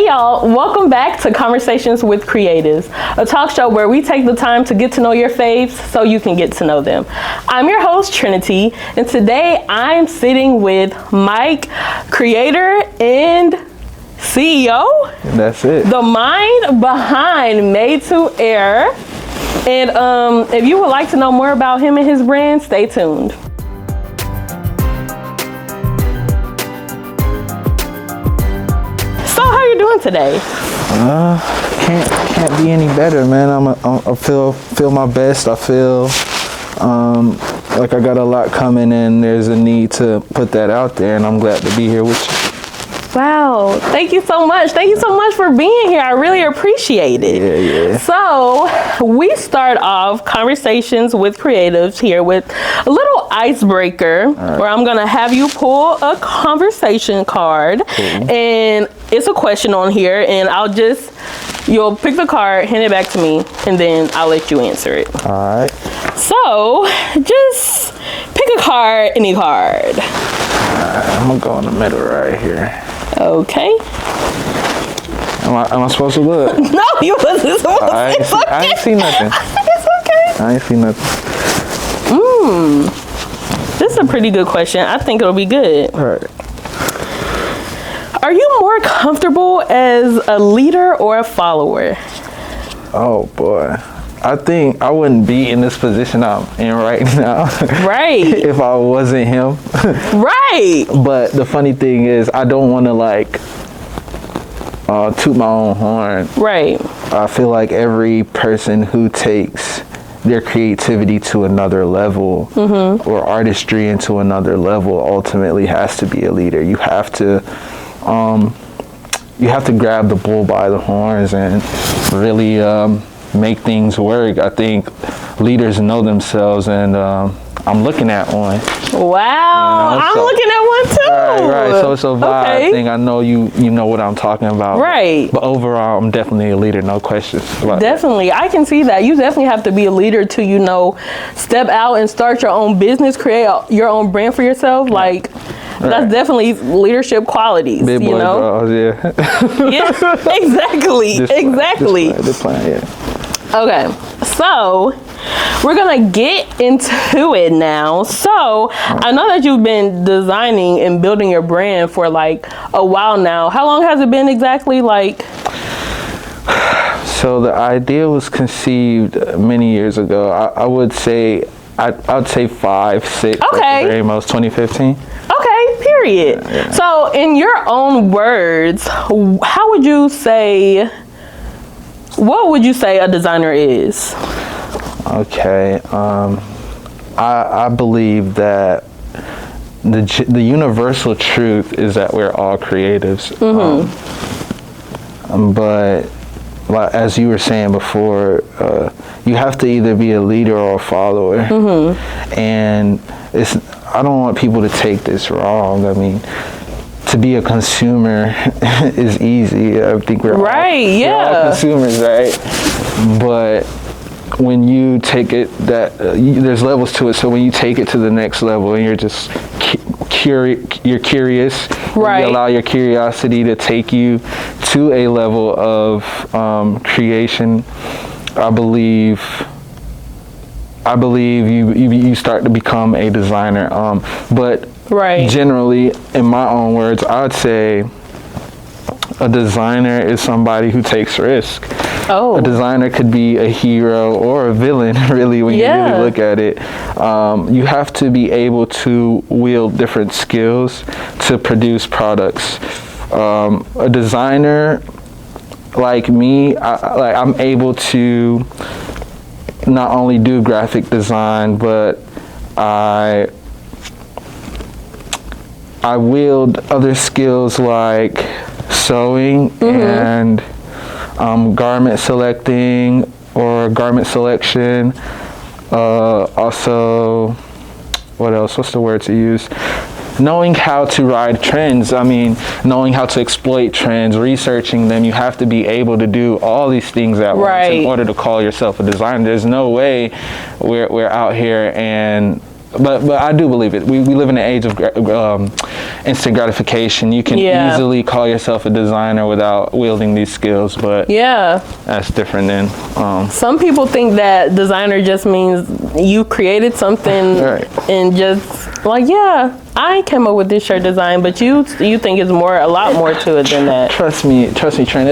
Hey y'all, welcome back to Conversations with Creatives, a talk show where we take the time to get to know your faves so you can get to know them. I'm your host, Trinity, and today I'm sitting with Mike, creator and CEO. That's it. The mind behind Made to Air. And if you would like to know more about him and his brand, stay tuned. So how you doing today? Can't be any better, man. I feel my best. I feel like I got a lot coming, and there's a need to put that out there, and I'm glad to be here with you. Wow, thank you so much. Thank you so much for being here. I really appreciate it. Yeah. So we start off Conversations with Creatives here with a little icebreaker where I'm gonna have you pull a conversation card, and it's a question on here, and you'll pick the card, hand it back to me, and then I'll let you answer it. All right. So just pick a card, any card. I'm gonna go in the middle right here. Okay. Am I supposed to look? No, you wasn't supposed to. I ain't see nothing. It's okay. I ain't see nothing. This is a pretty good question. I think it'll be good. All right. Are you more comfortable as a leader or a follower? Oh boy. I think I wouldn't be in this position I'm in right now. Right. If I wasn't him. Right. But the funny thing is, I don't want to toot my own horn. Right. I feel like every person who takes their creativity to another level or artistry into another level ultimately has to be a leader. You have to grab the bull by the horns and really make things work. I think leaders know themselves, and I'm looking at one. Wow, I'm looking at one too. Right. So it's a vibe thing. I know you know what I'm talking about. Right. But overall, I'm definitely a leader, no questions. Definitely, I can see that. You definitely have to be a leader to, step out and start your own business, create your own brand for yourself. That's definitely leadership qualities. Big boy bros, yeah. Yeah, exactly. The plan, yeah. Okay, so we're gonna get into it now. So I know that you've been designing and building your brand for a while now. How long has it been exactly? So the idea was conceived many years ago. I would say, I'd say 5, 6, at the very most, 2015. Okay, period. Yeah. So in your own words, what would you say a designer is? Okay, I believe that the universal truth is that we're all creatives. But as you were saying before, you have to either be a leader or a follower. And I don't want people to take this wrong. I mean, to be a consumer is easy. I think we're all consumers, right? But when you take it, there's levels to it. So when you take it to the next level, and you're just you're curious, you allow your curiosity to take you to a level of creation. I believe you start to become a designer. But generally, in my own words, I would say a designer is somebody who takes risk. A designer could be a hero or a villain, really, when you really look at it. You have to be able to wield different skills to produce products. A designer like me, I'm able to not only do graphic design, but I wield other skills like sewing and garment selecting or garment selection. Also, what else? What's the word to use? Knowing how to ride trends. I mean, knowing how to exploit trends, researching them. You have to be able to do all these things at once in order to call yourself a designer. There's no way we're out here and but I do believe it. We live in an age of instant gratification. You can easily call yourself a designer without wielding these skills, but that's different than some people think that designer just means you created something and just like, I came up with this shirt design, but you think it's a lot more to it than that. Trust me, Trent.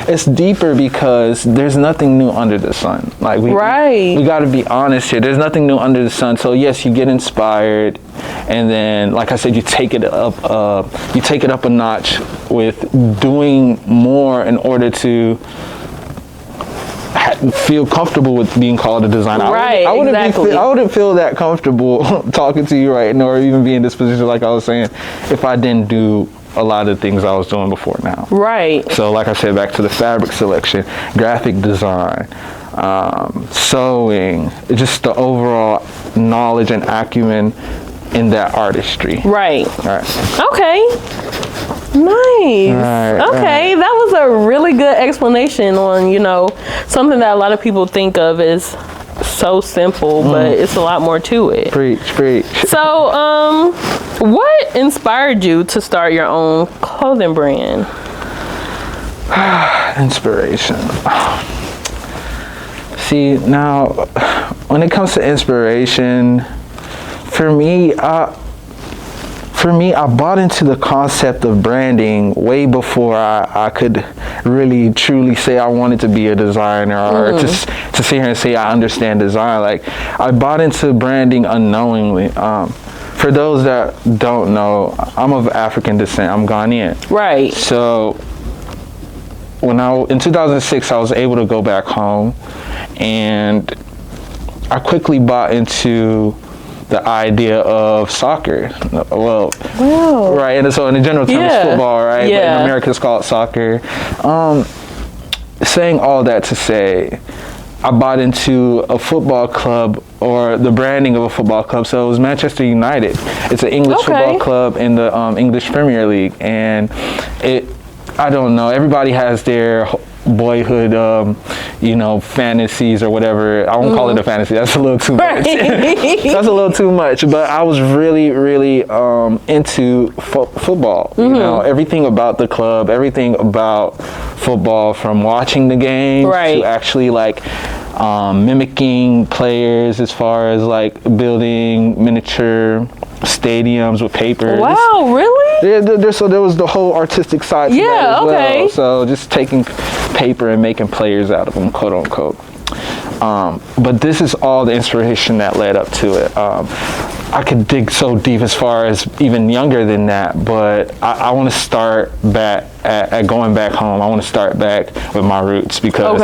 It's deeper because there's nothing new under the sun. Like we got to be honest here. There's nothing new under the sun. So yes, you get inspired, and then, like I said, you take it up a notch with doing more in order to feel comfortable with being called a designer. I wouldn't feel that comfortable talking to you right now, or even be in this position, like I was saying, if I didn't do a lot of things I was doing before now. Right. So like I said, back to the fabric selection, graphic design, sewing, just the overall knowledge and acumen in that artistry. Right. Okay. Nice. Okay, that was a really good explanation on, something that a lot of people think of as so simple, but it's a lot more to it. Preach. So, what inspired you to start your own clothing brand? Inspiration. See, now, when it comes to inspiration, for me, I bought into the concept of branding way before I could really truly say I wanted to be a designer, or to sit here and say I understand design. Like, I bought into branding unknowingly. For those that don't know, I'm of African descent. I'm Ghanaian. Right. So in 2006, I was able to go back home, and I quickly bought into the idea of soccer. Right, and so in the general term, it's football, right? But in America, it's called soccer. Saying all that to say, I bought into a football club, or the branding of a football club. So it was Manchester United. It's an English football club in the English Premier League, and I don't know, everybody has their boyhood fantasies or whatever. I won't call it a fantasy, that's a little too much. That's a little too much, but I was really into football. Everything about the club, everything about football, from watching the game to actually mimicking players, as far as building miniature stadiums with paper. Wow, really? So there was the whole artistic side to that as well. So just taking paper and making players out of them, quote unquote. But this is all the inspiration that led up to it. I could dig so deep as far as even younger than that, but I want to start back at going back home. I want to start back with my roots, because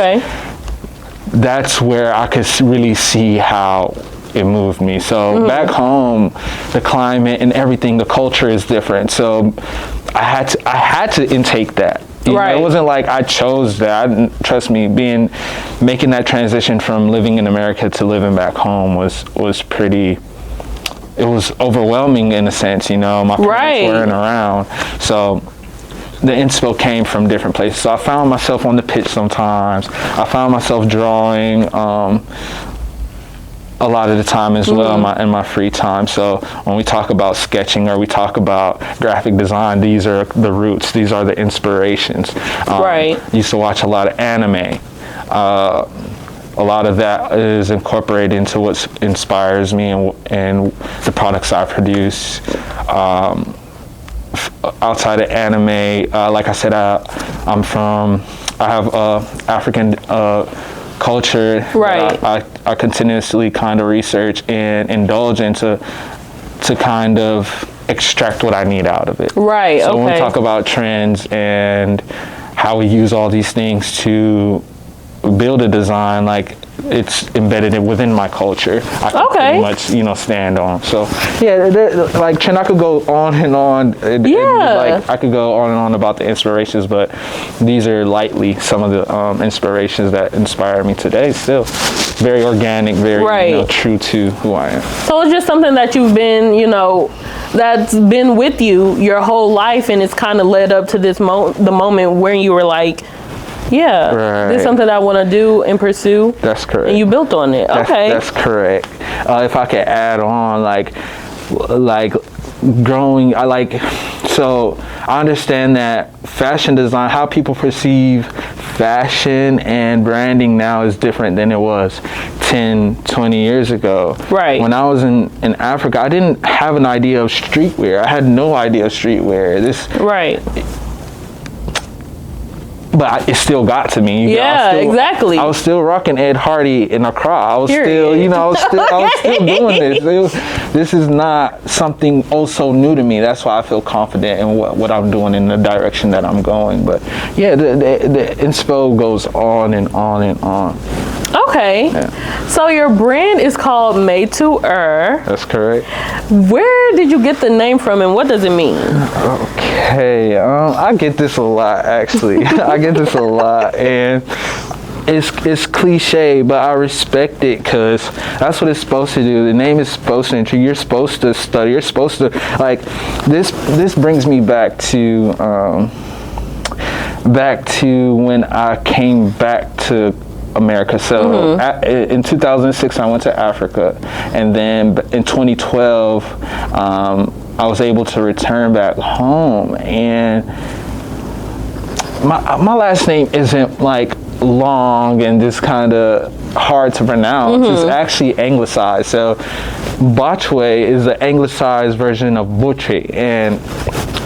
that's where I could really see how it moved me. So back home, the climate and everything, the culture is different. So I had to intake that. It wasn't like I chose that. Trust me, making that transition from living in America to living back home was pretty. It was overwhelming in a sense. My parents weren't around, so the inspo came from different places. So I found myself on the pitch sometimes. I found myself drawing a lot of the time as well in my free time. So when we talk about sketching, or we talk about graphic design, these are the roots. These are the inspirations. Used to watch a lot of anime. A lot of that is incorporated into what inspires me and the products I produce. Outside of anime, like I said, I have African culture. I continuously kind of research and indulge into to kind of extract what I need out of it. So when we talk about trends and how we use all these things to build a design, it's embedded within my culture. I can pretty much, stand on. So Trent, I could go on and on. I could go on and on about the inspirations, but these are lightly some of the inspirations that inspire me today. Still very organic, very true to who I am. So it's just something that you've been, that's been with you your whole life, and it's kind of led up to this the moment where you were like, Yeah. Right. This is something I want to do and pursue. That's correct. And you built on it. Okay. That's correct. If I could add on, like growing, so I understand that fashion design, how people perceive fashion and branding now is different than it was 10, 20 years ago. Right. When I was in Africa, I didn't have an idea of streetwear. I had no idea of streetwear. Right. But it still got to me. Yeah, exactly. I was still rocking Ed Hardy in Accra. I was Period. still, I was still doing this. This is not something so new to me. That's why I feel confident in what I'm doing in the direction that I'm going. But yeah, the inspo goes on and on and on. Okay. Yeah. So your brand is called Made to That's correct. Where did you get the name from and what does it mean? Okay, I get this a lot actually. I get this a lot, and it's cliche, but I respect it because that's what it's supposed to do. The name is supposed to intrigue. You're supposed to study. You're supposed to this brings me back to when I came back to America. So in 2006 I went to Africa, and then in 2012 I was able to return back home, and my last name isn't like long and just kind of hard to pronounce. It's actually anglicized. So Botchway is the anglicized version of Butchie, and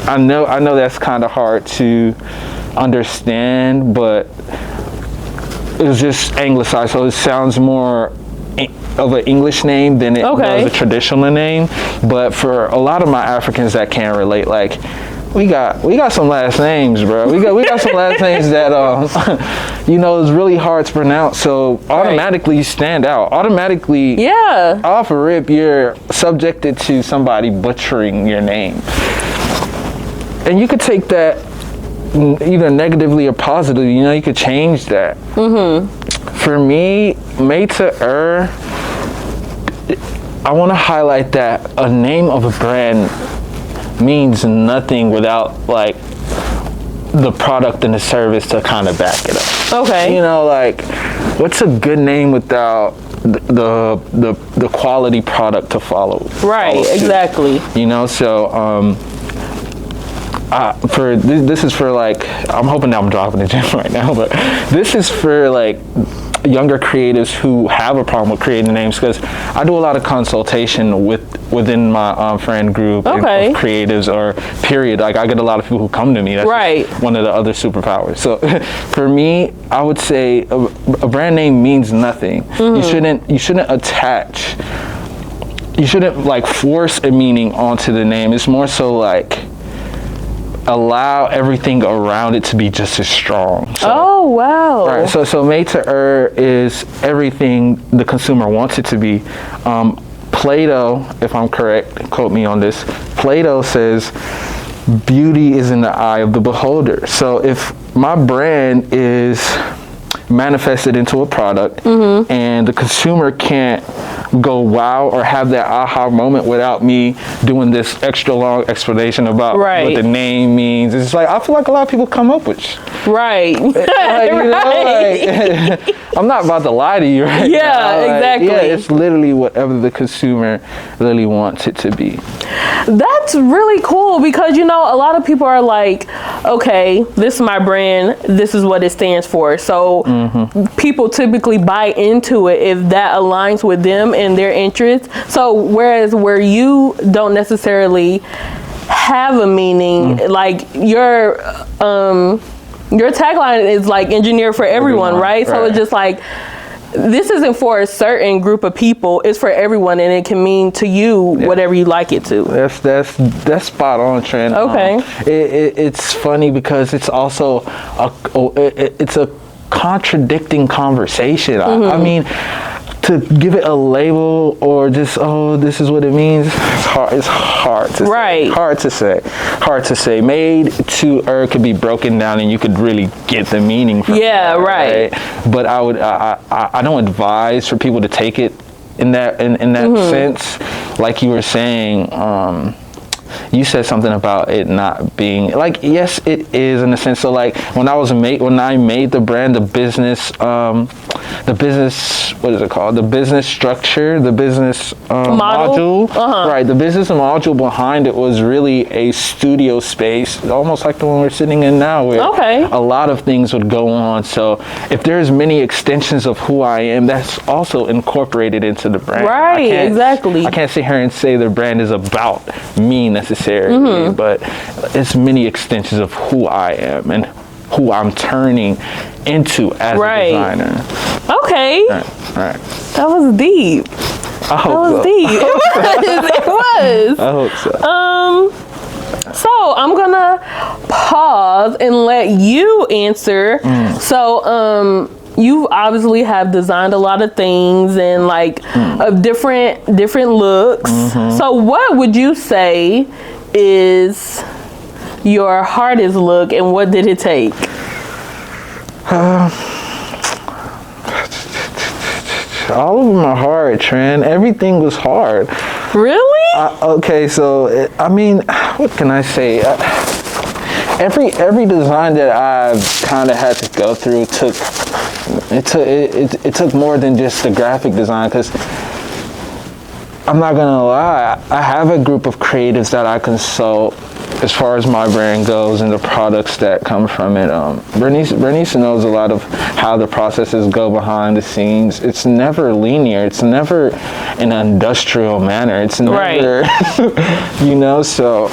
I know that's kind of hard to understand, but it was just anglicized, so it sounds more of an English name than it does a traditional name. But for a lot of my Africans that can't relate, like we got some last names, bro. We got some last names that it's really hard to pronounce. So automatically you stand out. Automatically, off a rip, you're subjected to somebody butchering your name, and you could take that either negatively or positively. You could change that. For me, Made to I want to highlight that a name of a brand means nothing without like the product and the service to kind of back it up. Okay. What's a good name without the quality product to follow? Right. Exactly. So this is for I'm hoping that I'm dropping the gym right now, but this is for younger creatives who have a problem with creating names, because I do a lot of consultation within my friend group of creatives, or period. I get a lot of people who come to me. That's one of the other superpowers. So for me, I would say a brand name means nothing. You shouldn't attach. You shouldn't force a meaning onto the name. It's more so allow everything around it to be just as strong. Oh, wow. Right. So Made to is everything the consumer wants it to be. Plato, if I'm correct, quote me on this, Plato says beauty is in the eye of the beholder. So if my brand is manifested into a product and the consumer can't go wow or have that aha moment without me doing this extra long explanation about what the name means, it's I feel like a lot of people come up with I'm not about to lie to you right now. Exactly. It's literally whatever the consumer really wants it to be. That's really cool, because a lot of people are like, okay, this is my brand, this is what it stands for. So people typically buy into it if that aligns with them and their interests. So whereas where you don't necessarily have a meaning, your tagline is engineered for everyone, right? So it's just this isn't for a certain group of people, it's for everyone, and it can mean to you whatever you like it to. That's spot on, Trent. Okay. It's funny because it's also it's a contradicting conversation. I mean, to give it a label or just this is what it means, it's hard to say. Hard to say. Made to could be broken down and you could really get the meaning from it. Right? But I don't advise for people to take it in that sense. Like you were saying, you said something about it not being like, yes, it is in a sense. So like when I made the brand, the business, what is it called? The business structure, the business module, right? The business module behind it was really a studio space, almost like the one we're sitting in now, where a lot of things would go on. So if there's many extensions of who I am, that's also incorporated into the brand. Right, exactly. I can't sit here and say the brand is about me necessarily, but it's many extensions of who I am and who I'm turning into as a designer. Okay. Right. That was deep. I hope that was so. deep. It was. I hope so. So I'm gonna pause and let you answer. So you obviously have designed a lot of things and like of different looks. So what would you say is your hardest look, and what did it take? All of them are hard, Tran. Everything was hard. Really? Okay, so I mean, what can I say? Every design that I've kind of had to go through took more than just the graphic design, because I'm not gonna lie, I have a group of creatives that I consult as far as my brand goes and the products that come from it. Bernice knows a lot of how the processes go behind the scenes. It's never linear. It's never in an industrial manner. It's never, you know, so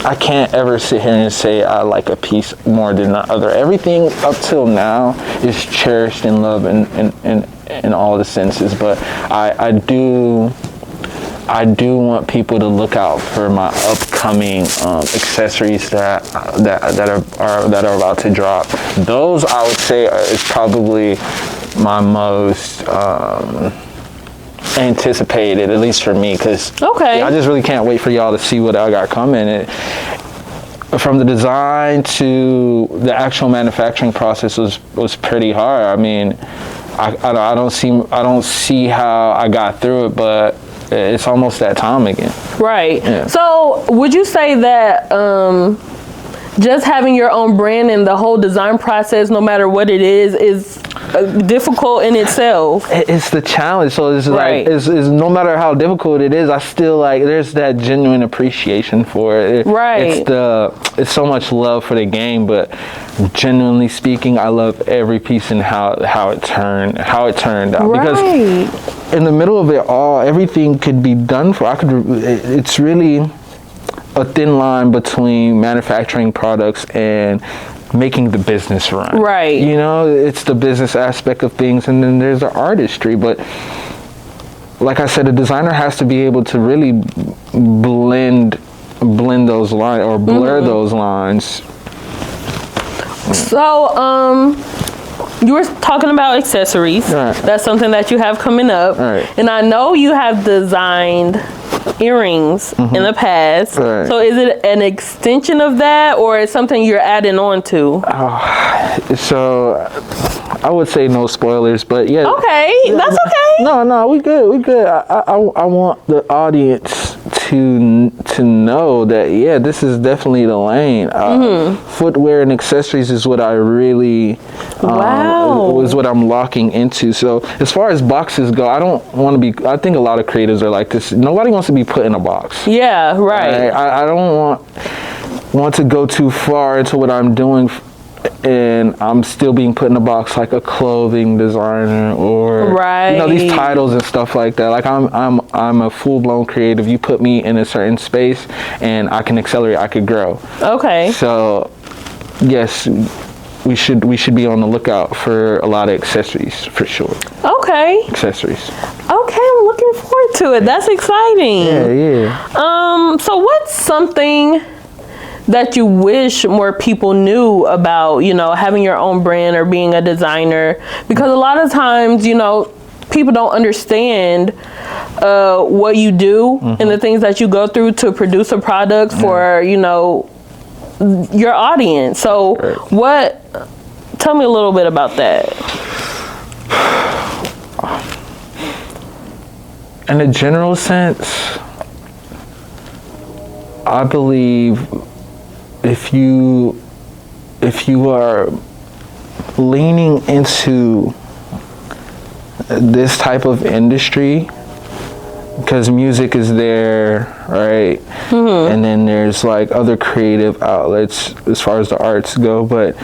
I can't ever sit here and say I like a piece more than the other. Everything up till now is cherished and loved in all the senses, but I do want people to look out for my upcoming accessories that are about to drop. Those I would say is probably my most anticipated, at least for me, because I just really can't wait for y'all to see what I got coming. From the design to the actual manufacturing process was pretty hard. I mean, I don't see how I got through it, but it's almost that time again. Right. Yeah. So would you say that just having your own brand and the whole design process, no matter what it is difficult in itself? It's the challenge. So it's like, it's no matter how difficult it is, I still like, there's that genuine appreciation for it. It's so much love for the game, but genuinely speaking, I love every piece and how it turned out. Because in the middle of it all, everything could be done for. It's really a thin line between manufacturing products and making the business run. Right. You know, it's the business aspect of things, and then there's the artistry. But like I said, a designer has to be able to really blend those lines or blur those lines. So, you were talking about accessories. That's something that you have coming up. And I know you have designed earrings in the past. So is it an extension of that, or is something you're adding on to? So I would say no spoilers, but yeah. Okay, that's okay. No, we good. I want the audience to know that, yeah, this is definitely the lane. Footwear and accessories is what I really was what I'm locking into. So as far as boxes go, I don't want to be, I think a lot of creatives are like this. Nobody wants to be put in a box. Yeah, right. I don't want to go too far into what I'm doing and I'm still being put in a box like a clothing designer or you know, these titles and stuff like that. Like I'm a full-blown creative. You put me in a certain space and I can accelerate, I could grow. Okay. So yes, we should be on the lookout for a lot of accessories for sure. Okay. Accessories. Okay, I'm looking forward to it. That's exciting. Yeah. So what's something that you wish more people knew about, you know, having your own brand or being a designer? Because a lot of times, you know, people don't understand what you do and the things that you go through to produce a product for, you know, your audience. So tell me a little bit about that. In a general sense, I believe if you are leaning into this type of industry, because music is there, right? And then there's like other creative outlets as far as the arts go. But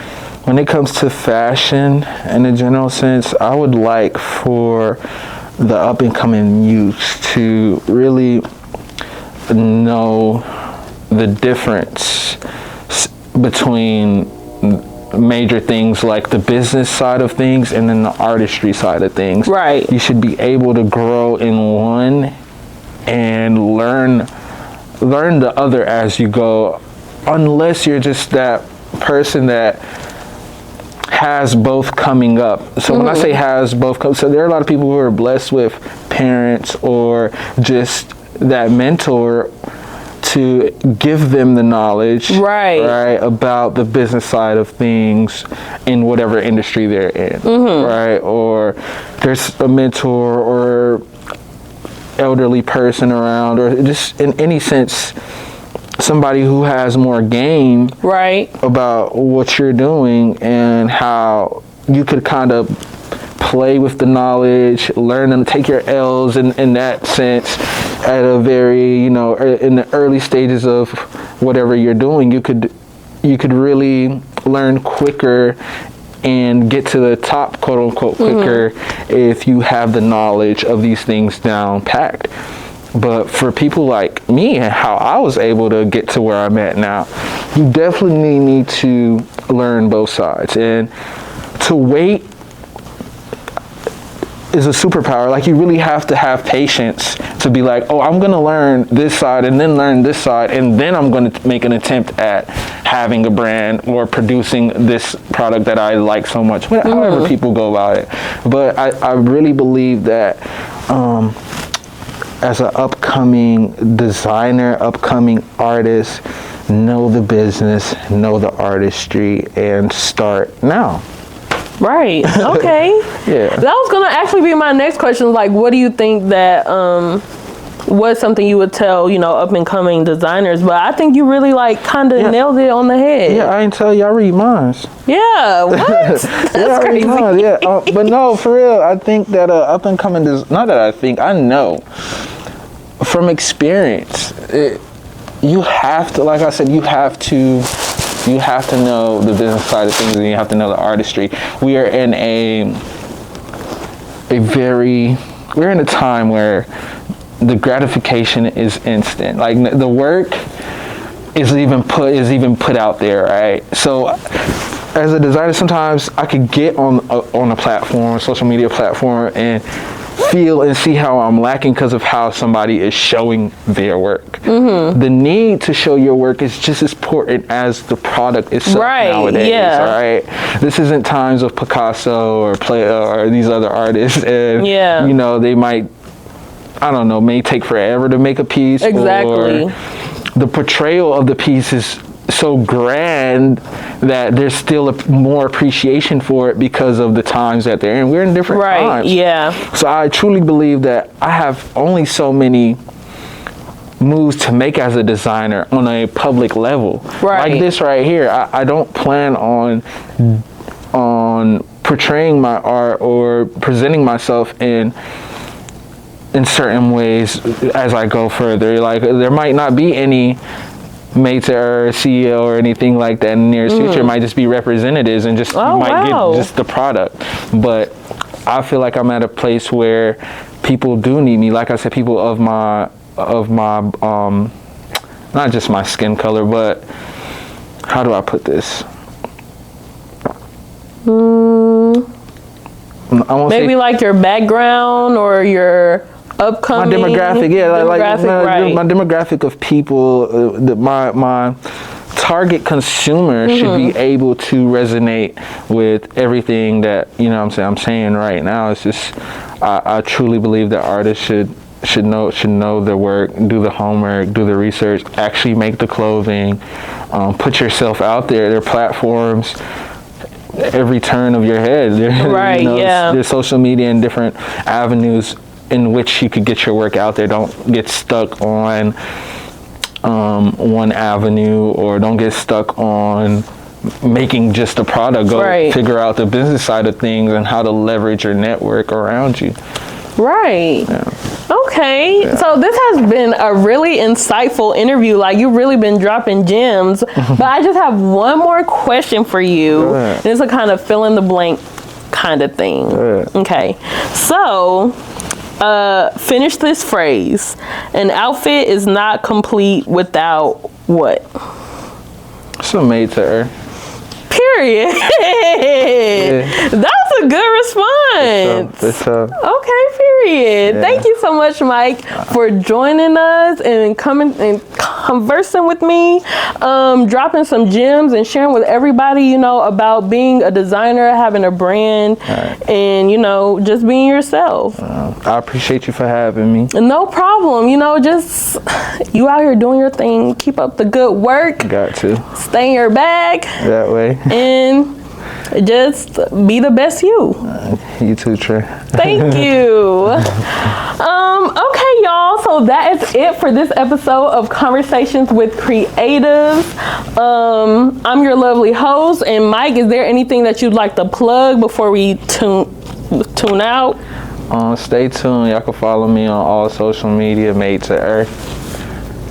when it comes to fashion in a general sense, I would like for the up and coming youth to really know the difference between major things like the business side of things and then the artistry side of things. Right. You should be able to grow in one and learn the other as you go, unless you're just that person that has both coming up. So when I say has both so there are a lot of people who are blessed with parents or just that mentor to give them the knowledge, right, about the business side of things in whatever industry they're in, right? Or there's a mentor or elderly person around, or just in any sense, somebody who has more game, right, about what you're doing and how you could kind of play with the knowledge, learn and take your L's in that sense at a very, in the early stages of whatever you're doing. You could really learn quicker and get to the top, quote unquote, quicker if you have the knowledge of these things down packed. But for people like me and how I was able to get to where I'm at now, you definitely need to learn both sides. And to wait is a superpower. Like, you really have to have patience to be like, oh, I'm going to learn this side and then learn this side, and then I'm going to make an attempt at having a brand or producing this product that I like so much, however people go about it. But I really believe that as an upcoming designer, upcoming artist, know the business, know the artistry, and start now. Right. Okay. Yeah. That was gonna actually be my next question. Like, what do you think that what's something you would tell, up and coming designers? But I think you really kind of nailed it on the head. Yeah, I ain't tell you, I read minds. Yeah. What? That's crazy. Yeah. But no, for real, I think that up and coming not that I think, I know from experience, you have to, like I said, you have to know the business side of things, and you have to know the artistry. We are in we're in a time where the gratification is instant. Like, the work is even put out there, right? So as a designer, sometimes I could get on a platform, a social media platform, and feel and see how I'm lacking because of how somebody is showing their work. The need to show your work is just as important as the product itself nowadays. All right, this isn't times of Picasso or these other artists, and they might, I don't know, may take forever to make a piece. Exactly. Or the portrayal of the piece is so grand that there's still more appreciation for it because of the times that they're in. We're in different times. Yeah. So I truly believe that I have only so many moves to make as a designer on a public level. Like this right here. I don't plan on portraying my art or presenting myself in certain ways as I go further. Like, there might not be any mates or CEO or anything like that in the nearest future. It might just be representatives and just get just the product. But I feel like I'm at a place where people do need me. Like I said, people of my not just my skin color, but how do I put this? Maybe like your background or your upcoming my demographic, my demographic of people, my target consumer should be able to resonate with everything that I'm saying right now. It's just I truly believe that artists should know their work, do the homework, do the research, actually make the clothing, put yourself out there. There are platforms every turn of your head. There's social media and different avenues in which you could get your work out there. Don't get stuck on one avenue, or don't get stuck on making just a product. Go figure out the business side of things and how to leverage your network around you. Right. Yeah. Okay. Yeah. So this has been a really insightful interview. Like, you've really been dropping gems. But I just have one more question for you. And it's a kind of fill in the blank kind of thing. Okay. So, finish this phrase. An outfit is not complete without what? So made to earth. Period. That was a good response. Okay, period. Yeah. Thank you so much, Mike, for joining us and coming and conversing with me, dropping some gems and sharing with everybody, you know, about being a designer, having a brand, and, you know, just being yourself. I appreciate you for having me. No problem. You know, just you out here doing your thing. Keep up the good work. Got to. Stay in your bag. That way. And just be the best you. You too, Trey. Thank you. Okay, y'all. So that is it for this episode of Conversations with Creatives. I'm your lovely host. And Mike, is there anything that you'd like to plug before we tune out? Stay tuned. Y'all can follow me on all social media, Made to Earth.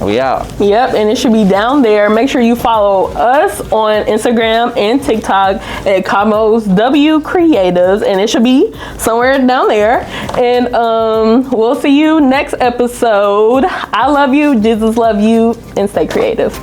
We out. Yep, and it should be down there. Make sure you follow us on Instagram and TikTok at Cosmos W Creatives, and it should be somewhere down there. And we'll see you next episode. I love you, Jesus love you, and stay creative.